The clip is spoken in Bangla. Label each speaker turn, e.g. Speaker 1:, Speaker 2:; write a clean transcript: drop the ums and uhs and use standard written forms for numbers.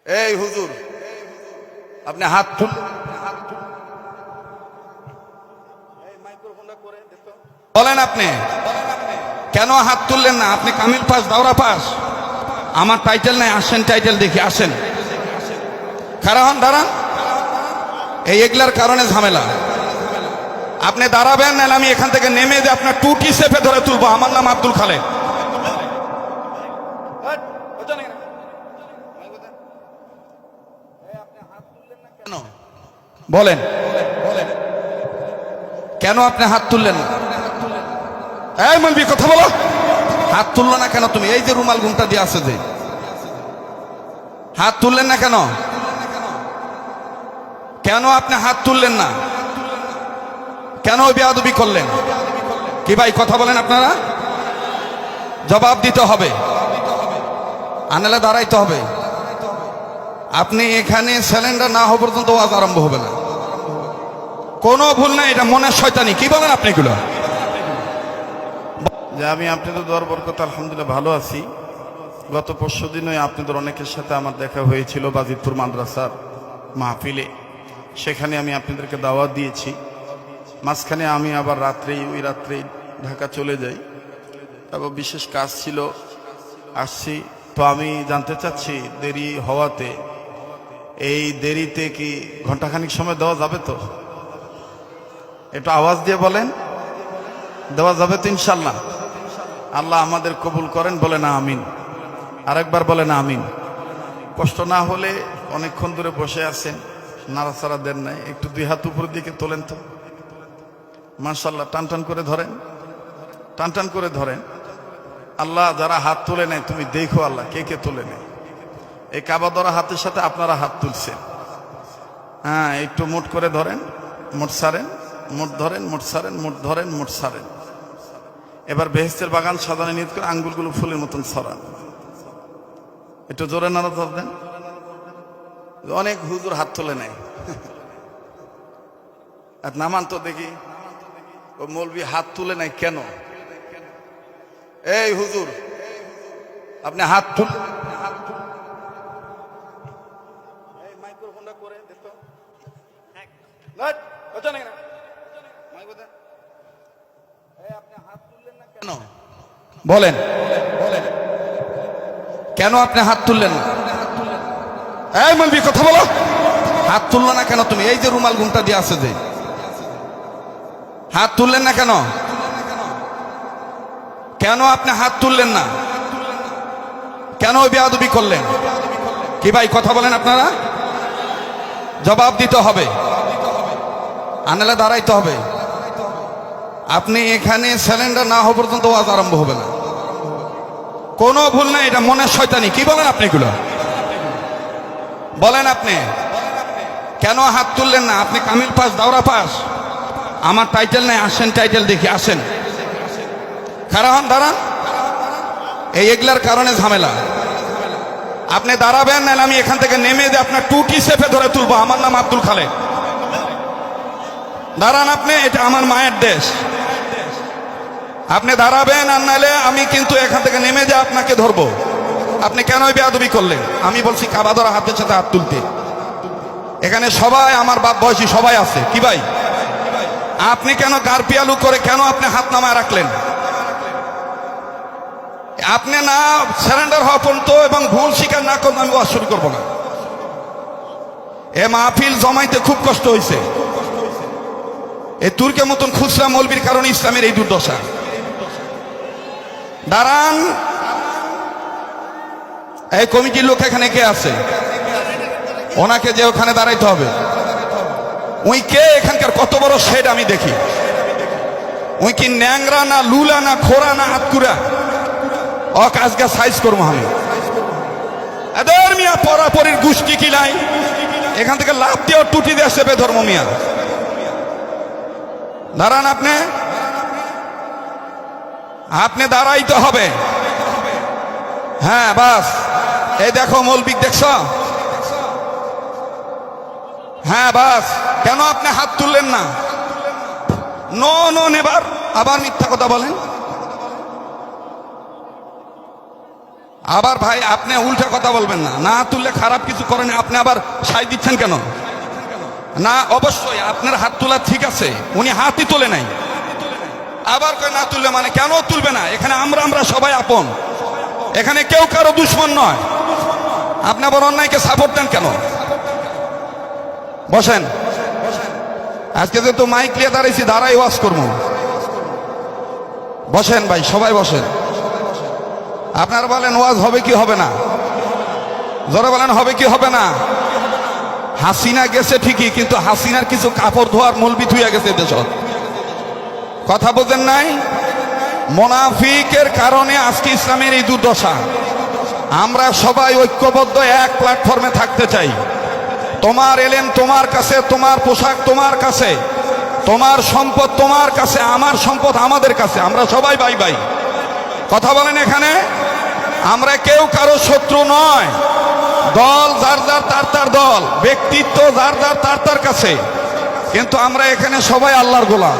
Speaker 1: এই হুজুর, আপনি হাত তুল, বলেন আপনি কেন হাত তুললেন না? আপনি কামিল পাস, দাওরা পাস, আমার টাইটেল নাই, আসেন টাইটেল দেখি, আসেন। কারণ দাঁড়ান, এই এগুলার কারণে ঝামেলা। আপনি দাঁড়াবেন, না আমি এখান থেকে নেমে যে আপনার টুটি চেপে ধরে তুলবো। আমার নাম আব্দুল খালেক। বলেন কেন আপনি হাত তুললেন না? এই মলবি, কথা বলো। হাত তুললো না কেন তুমি? এই যে রুমাল ঘুমটা দিয়ে আছে, যে হাত তুললেন না কেন? কেন আপনি হাত তুললেন না? কেন বেয়াদবি করলেন? কি ভাই, কথা বলেন আপনারা, জবাব দিতে হবে, আনালে দাঁড়াইতে হবে। আপনি এখানে সিলিন্ডার না হওয়া পর্যন্ত ওয়াজ আরম্ভ হবে না। কোনো ভুল নাই, এটা মনের শয়তানি। কি বলেন আপনি এগুলো?
Speaker 2: যে আমি আপনাদের দোয়ার বরকত আলহামদুলিল্লাহ ভালো আছি। গত পরশু দিনই আপনাদের অনেকের সাথে আমার দেখা হয়েছিল বাজিতপুর মাদ্রাসার মাহফিলে। সেখানে আমি আপনাদেরকে দাওয়াত দিয়েছি। মাঝখানে আমি আবার ওই রাত্রেই ঢাকা চলে যাই, এবং বিশেষ কাজ ছিল, আসছি। তো আমি জানতে চাচ্ছি, দেরি হওয়াতে, এই দেরিতে কি ঘন্টাখানিক সময় দেওয়া যাবে? তো একটু আওয়াজ দিয়ে বলেন, দেওয়া যাবে তো ইনশাল্লাহ? আল্লাহ আমাদের কবুল করেন, বলে না আমিন। আরেকবার বলে না আমিন। কষ্ট না হলে, অনেকক্ষণ ধরে বসে আছেন, নাড়াচাড়া দেন নাই, একটু দুই হাত উপরের দিকে তোলেন তো। মাশাআল্লাহ, টান টান করে ধরেন, টান টান করে ধরেন। আল্লাহ যারা হাত তুলে নেয়, তুমি দেখো আল্লাহ কে কে তুলে নেয়। এই কাবা ধরা হাতের সাথে আপনারা হাত তুলছেন। হ্যাঁ, একটু মুঠ করে ধরেন, মুঠ ছাড়েন, মুঠ ধরেন, মুঠ ছাড়েন, মুঠ ধরেন, মুঠ ছাড়েন। এবার বেহেশতের বাগান সাজানো নিয়ত করে আঙ্গুলগুলো ফুলের মতন ছড়ান। একটু জোরে নাড়া দেন। অনেক হুজুর হাত তুলে নেয়, আর নামান তো দেখি। ও মৌলবি হাত তুলে নেয় কেন?
Speaker 1: এই হুজুর, আপনি হাত তুল, মাইক্রোফোনটা করে দেখো। কেন বলেন, কেন আপনি হাত তুললেন না? এই মলবি, কথা বলো। হাত তুললো না কেন তুমি? এই যে রুমাল ঘুমটা দিয়ে আছে, যে হাত তুললেন না কেন? কেন আপনি হাত তুললেন না? কেন বেয়াদবি করলেন? কি ভাই, কথা বলেন আপনারা, জবাব দিতে হবে, আনালে দাঁড়াইতে হবে। আপনি এখানে সিলিন্ডার না হওয়া পর্যন্ত ওয়াজ আরম্ভ হবে না। কোনো ভুল নাই, এটা মনের শয়তানি। কি বলেন আপনি এগুলো? বলেন আপনি কেন হাত তুললেন না? আপনি কামিল পাস, দাওরা পাস, আমার টাইটেল নাই, আসেন টাইটেল দেখি, আসেন। কারণ দাঁড়ান, এই এগুলার কারণে ঝামেলা। আপনি দাঁড়াবেন, না আমি এখান থেকে নেমে যে আপনার টুটি চেপে ধরে তুলবো। আমার নাম আব্দুল খালেক। দাঁড়ান আপনি, এটা আমার মায়ের দেশ। আপনি দাঁড়াবেন, আর নাহলে আমি কিন্তু এখান থেকে নেমে যে আপনাকে ধরবো। আপনি কেন বেয়াদবি করলেন? আমি বলছি কাবা ধরা হাতের সাথে হাত তুলতে। এখানে সবাই আমার বাপ বয়সী সবাই আছে। কি ভাই, আপনি কেন গারপিয়ালু করে কেন আপনি হাত নামায় রাখলেন? আপনি না সারেন্ডার হওয়া পর্যন্ত এবং ভুল স্বীকার না করলে আমি ওয়াজ শুরু করবো না। এ মাহফিল জমাইতে খুব কষ্ট হয়েছে। এই তুর্কের মতন খুচরা মৌলবীর কারণে ইসলামের এই দুর্দশা। দাঁড়ান, এই কমিটির লোক এখানে কে আছে? ওনাকে যে ওখানে দাঁড়াইতে হবে। উই কে? এখানকার কত বড় শেড আমি দেখি। উই কি ন্যাংরা না লুলা না খোরা না হাতকুরা? আজকে সাইজ করবো আমি। এদের মিয়া পরাপরির গোষ্ঠী কি নাই? এখান থেকে লাভ দিয়ে টুটি দিয়ে সেবে ধর্ম মিয়া। দাঁড়ান আপনি, আপনি দাঁড়াইতে হবে। হ্যাঁ বাস, এই দেখো মৌলবি, দেখছ? হ্যাঁ বাস, কেন আপনি হাত তুললেন না? নো নো, নেবার আবার মিথ্যা কথা বলেন। আবার ভাই আপনি উল্টা কথা বলবেন না, না তুললে খারাপ কিছু করেন, আপনি আবার সাই দিচ্ছেন কেন? না, অবশ্যই আপনার হাত তোলা ঠিক আছে, উনি হাতই তোলে নাই, আবার কয় না তুললে মানে কেন তুলবে না? এখানে আমরা সবাই আপন, এখানে কেউ কারো দুশ্মন নয়। আপনি আবার অন্যায়কে সাপোর্ট দেন কেন? বসেন, আজকে যেহেতু মাইক নিয়ে দাঁড়াইছি, দাঁড়াই ওয়াজ করবো। বসেন ভাই, সবাই বসেন। আপনারা বলেন ওয়াজ হবে কি হবে না? জোরে বলেন হবে কি হবে না? হাসিনা গেছে ঠিকই, কিন্তু হাসিনার কিছু কাপড় ধোয়ার মলবি থুইয়া গেছে দেশ। কথা বোঝেন নাই? মুনাফিকের কারণে আজকে ইসলামের এই দুর্দশা। আমরা সবাই ঐক্যবদ্ধ এক প্ল্যাটফর্মে থাকতে চাই। তোমার এলেম তোমার কাছে, তোমার পোশাক তোমার কাছে, তোমার সম্পদ তোমার কাছে, আমার সম্পদ আমাদের কাছে, আমরা সবাই ভাই ভাই। কথা বলেন, এখানে আমরা কেউ কারো শত্রু নয়। দল যার যার তার দল, ব্যক্তিত্ব যার যার তার কাছে, কিন্তু আমরা এখানে সবাই আল্লাহর গোলাম।